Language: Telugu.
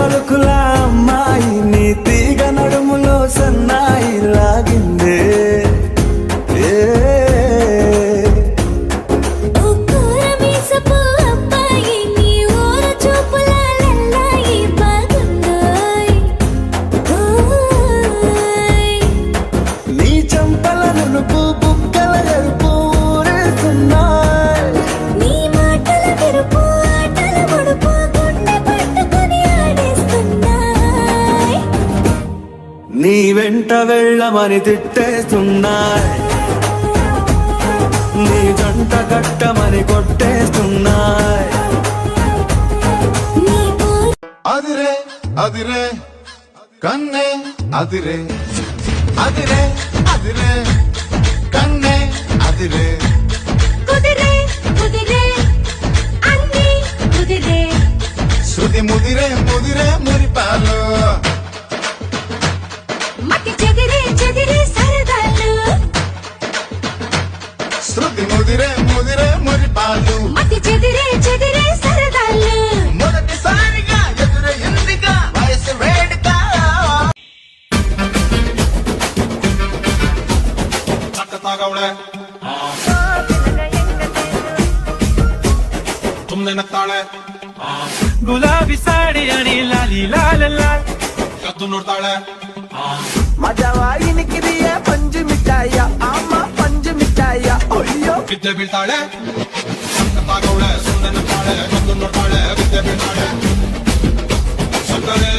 పలుకుల అమ్మాయి నీ తీగ నడుములో సన్నాయి లాగిందే నీ చంపల నునుపు బుక్కల ఎరుపు ఊరేస్తున్నాయి నీ మాటల మెరుపు ఆటల ముడుపు గుండె పట్టుకొని ఆడేస్తున్నాయి నీ వెంట వెళ్ళమని తిట్టేస్తున్నాయి నీ జంట కట్టమని కొట్టేస్తున్నాయి అదిరే అదిరే కన్నే అదిరే అదిరే అదిరే కన్నే అదిరే కుదిరే కుదిరే అన్నీ కుదిరే శృతి ముదిరే ముదిరే మురిపాలు మతి చెదిరే చెదిరే సరదాలు శృతి ముదిరే ముదిరే మురిపాలు మతి చెదిరే చెదిరే సరదాలు మొదటిసారిగా ఎదురయ్యిందిగా వయసు వేడుక తాగవಳೆ तुमने नक्ताಳೆ ಗುಲಾಬಿ ಸಾಡಿ ಅಣಿ ಲಾಲಿ ಲಾಲ ಲಾಲ್ ಕದ್ದು ನೋಡ್ತಾಳೆ ಮಜವಾಯಿನಿಕಿದೆಯ ಪಂಜು ಮಿಠಾಯ ಅಮ್ಮ ಪಂಜು ಮಿಠಾಯ ಅಯ್ಯೋ ಬಿದ್ದೆ ಬೀಳ್ತಾಳೆ ತಾಗವಳೆ ಸುಮ್ಮನೆ ನಕ್ತಾಳೆ ಕದ್ದು ನೋಡ್ತಾಳೆ ಬಿದ್ದೆ ಬೀಳ್ತಾಳೆ ಸಕ್ಕರೆ